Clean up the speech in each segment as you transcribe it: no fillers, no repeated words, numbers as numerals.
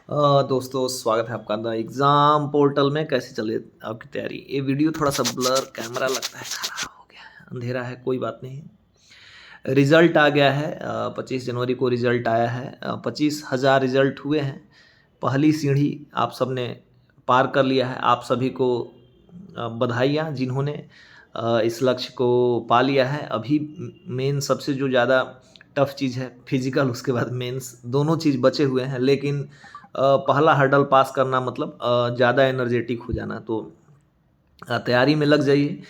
दोस्तों स्वागत है आपका द एग्ज़ाम पोर्टल में। कैसी चल रही है आपकी तैयारी? ये वीडियो थोड़ा सा ब्लर कैमरा लगता है, ख़राब हो गया है, अंधेरा है, कोई बात नहीं। रिज़ल्ट आ गया है, 25 जनवरी को रिज़ल्ट आया है। 25,000 रिज़ल्ट हुए हैं। पहली सीढ़ी आप सबने पार कर लिया है। आप सभी को बधाइयाँ जिन्होंने इस लक्ष्य को पा लिया है। अभी मेन सबसे जो ज़्यादा टफ चीज़ है फिजिकल, उसके बाद मेंस, दोनों चीज़ बचे हुए हैं। लेकिन पहला हर्डल पास करना मतलब ज़्यादा एनर्जेटिक हो जाना। तो तैयारी में लग जाइए।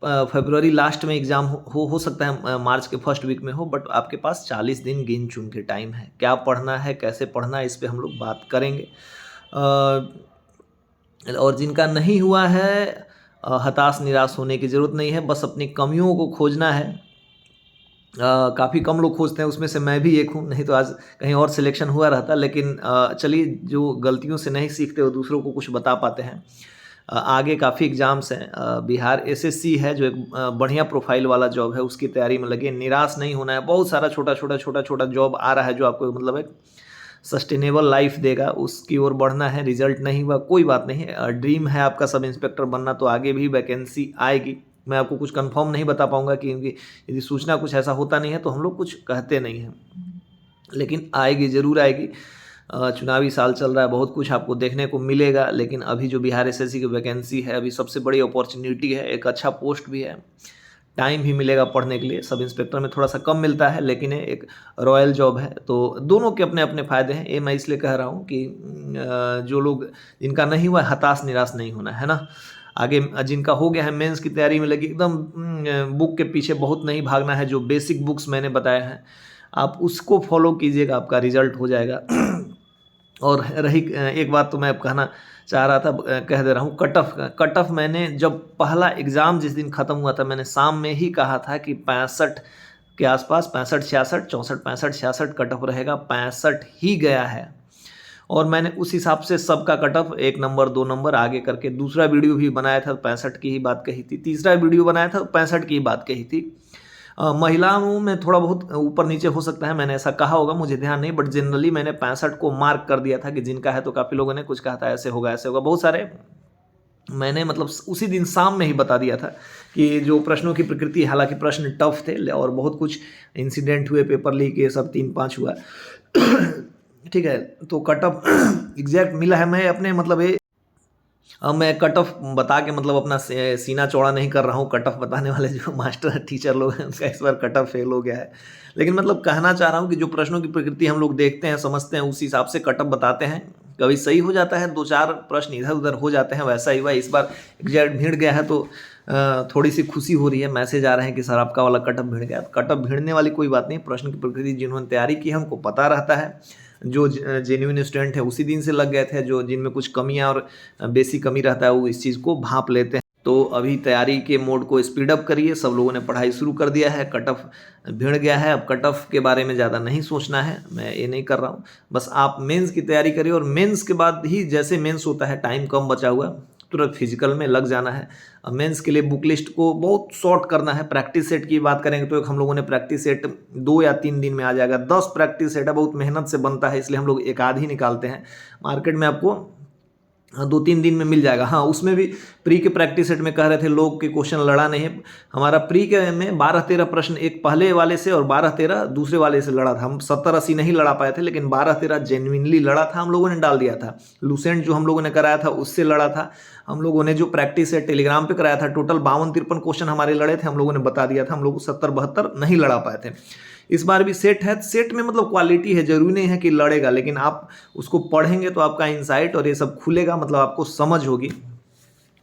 फरवरी लास्ट में एग्ज़ाम हो सकता है मार्च के फर्स्ट वीक में हो, बट आपके पास 40 दिन गिन चुन के टाइम है। क्या पढ़ना है, कैसे पढ़ना है, इस पे हम लोग बात करेंगे। और जिनका नहीं हुआ है, हताश निराश होने की ज़रूरत नहीं है, बस अपनी कमियों को खोजना है। काफ़ी कम लोग खोजते हैं, उसमें से मैं भी एक हूँ, नहीं तो आज कहीं और सिलेक्शन हुआ रहता। लेकिन चलिए, जो गलतियों से नहीं सीखते वो दूसरों को कुछ बता पाते हैं। आगे काफ़ी एग्ज़ाम्स हैं। बिहार एसएससी है जो एक बढ़िया प्रोफाइल वाला जॉब है, उसकी तैयारी में लगे। निराश नहीं होना है। बहुत सारा छोटा-छोटा जॉब आ रहा है जो आपको मतलब एक सस्टेनेबल लाइफ देगा, उसकी ओर बढ़ना है। रिजल्ट नहीं हुआ कोई बात नहीं, ड्रीम है आपका सब इंस्पेक्टर बनना, तो आगे भी वैकेंसी आएगी। मैं आपको कुछ कंफर्म नहीं बता पाऊँगा, क्योंकि यदि सूचना कुछ ऐसा होता नहीं है तो हम लोग कुछ कहते नहीं हैं, लेकिन आएगी, ज़रूर आएगी। चुनावी साल चल रहा है, बहुत कुछ आपको देखने को मिलेगा। लेकिन अभी जो बिहार एसएससी की वैकेंसी है, अभी सबसे बड़ी अपॉर्चुनिटी है, एक अच्छा पोस्ट भी है, टाइम भी मिलेगा पढ़ने के लिए। सब इंस्पेक्टर में थोड़ा सा कम मिलता है, लेकिन ये एक रॉयल जॉब है, तो दोनों के अपने अपने फ़ायदे हैं। ये मैं इसलिए कह रहा हूँ कि जो लोग, जिनका नहीं हुआ, हताश निराश नहीं होना है ना। आगे जिनका हो गया है, मेंस की तैयारी में लगी, एकदम बुक के पीछे बहुत नहीं भागना है। जो बेसिक बुक्स मैंने बताए हैं आप उसको फॉलो कीजिएगा, आपका रिजल्ट हो जाएगा। और रही एक बात तो मैं अब कहना चाह रहा था, कह दे रहा हूँ, कट ऑफ मैंने जब पहला एग्ज़ाम जिस दिन ख़त्म हुआ था, मैंने शाम में ही कहा था कि 65 के आसपास, 65 66 64 65 66 कट ऑफ रहेगा। 65 ही गया है, और मैंने उस हिसाब से सबका कट ऑफ 1 नंबर 2 नंबर आगे करके दूसरा वीडियो भी बनाया था, 65 की ही बात कही थी। तीसरा वीडियो बनाया था, 65 की ही बात कही थी। महिलाओं में थोड़ा बहुत ऊपर नीचे हो सकता है, मैंने ऐसा कहा होगा, मुझे ध्यान नहीं, बट जनरली मैंने 65 को मार्क कर दिया था कि जिनका है। तो काफ़ी लोगों ने कुछ कहा था ऐसे होगा ऐसे होगा, बहुत सारे मैंने मतलब उसी दिन शाम में ही बता दिया था कि जो प्रश्नों की प्रकृति, हालांकि प्रश्न टफ थे और बहुत कुछ इंसिडेंट हुए, पेपर लीक, ये सब 3-5 हुआ। ठीक है, तो कट ऑफ एग्जैक्ट मिला है। मैं अपने मतलब ये, अब मैं कट ऑफ बता के मतलब अपना सीना चौड़ा नहीं कर रहा हूँ। कट ऑफ बताने वाले जो मास्टर टीचर लोग हैं, उनका इस बार कट ऑफ फेल हो गया है। लेकिन मतलब कहना चाह रहा हूँ कि जो प्रश्नों की प्रकृति हम लोग देखते हैं, समझते हैं, उस हिसाब से कट ऑफ बताते हैं। कभी सही हो जाता है, 2-4 प्रश्न इधर उधर हो जाते हैं, वैसा ही हुआ इस बार। एग्जैक्ट भिड़ गया है, तो थोड़ी सी खुशी हो रही है। मैसेज आ रहे हैं कि सर आपका वाला कट ऑफ भिड़ गया। कट ऑफ भिड़ने वाली कोई बात नहीं, प्रश्न की प्रकृति जिन्होंने तैयारी की है उनको पता रहता है। जो जेन्युइन स्टूडेंट है उसी दिन से लग गए थे, जो जिनमें कुछ कमियां और बेसिक कमी रहता है वो इस चीज़ को भांप लेते हैं। तो अभी तैयारी के मोड को स्पीड अप करिए। सब लोगों ने पढ़ाई शुरू कर दिया है, कट ऑफ भिड़ गया है। अब कट ऑफ के बारे में ज़्यादा नहीं सोचना है, मैं ये नहीं कर रहा हूँ। बस आप मेंस की तैयारी करिए, और मेंस के बाद ही, जैसे मेंस होता है, टाइम कम बचा हुआ, तुरंत फिजिकल में लग जाना है। मेंस के लिए बुक लिस्ट को बहुत शॉर्ट करना है। प्रैक्टिस सेट की बात करेंगे तो एक हम लोगों ने प्रैक्टिस सेट 2 या 3 दिन में आ जाएगा। 10 प्रैक्टिस सेट है, बहुत मेहनत से बनता है, इसलिए हम लोग एक आध ही निकालते हैं। मार्केट में आपको 2-3 दिन में मिल जाएगा। हाँ, उसमें भी प्री के प्रैक्टिस सेट में कह रहे थे लोग कि क्वेश्चन लड़ा नहीं है। हमारा प्री के में 12-13 प्रश्न एक पहले वाले से और 12-13 दूसरे वाले से लड़ा था। हम 70-80 नहीं लड़ा पाए थे, लेकिन 12-13 जेन्युइनली लड़ा था, हम लोगों ने डाल दिया था। लूसेंट जो हम लोगों ने कराया था उससे लड़ा था। हम लोगों ने जो प्रैक्टिस सेट टेलीग्राम पे कराया था, टोटल 52-53 क्वेश्चन हमारे लड़े थे, हम लोगों ने बता दिया था। हम लोग 70-72 नहीं लड़ा पाए थे। इस बार भी सेट है, सेट में मतलब क्वालिटी है, जरूरी नहीं है कि लड़ेगा, लेकिन आप उसको पढ़ेंगे तो आपका इंसाइट और ये सब खुलेगा, मतलब आपको समझ होगी,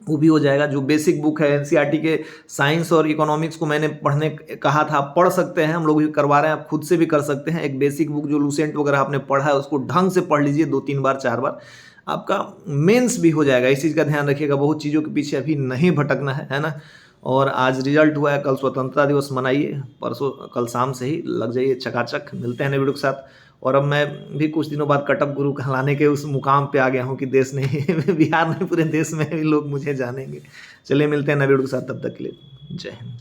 वो भी हो जाएगा। जो बेसिक बुक है एनसीईआरटी के, साइंस और इकोनॉमिक्स को मैंने पढ़ने कहा था, आप पढ़ सकते हैं, हम लोग भी करवा रहे हैं, आप खुद से भी कर सकते हैं। एक बेसिक बुक जो लूसेंट वगैरह आपने पढ़ा है उसको ढंग से पढ़ लीजिए, 2-3 बार 4 बार, आपका मेंस भी हो जाएगा। इस चीज़ का ध्यान रखिएगा, बहुत चीज़ों के पीछे अभी नहीं भटकना है ना। और आज रिजल्ट हुआ है, कल स्वतंत्रता दिवस मनाइए, परसों कल शाम से ही लग जाइए चकाचक। मिलते हैं नए वीडियो के साथ। और अब मैं भी कुछ दिनों बाद कटअप गुरु कहलाने के उस मुकाम पे आ गया हूँ कि देश नहीं बिहार नहीं पूरे देश में भी लोग मुझे जानेंगे। चलिए मिलते हैं नए वीडियो के साथ, तब तक के लिए जय हिंद।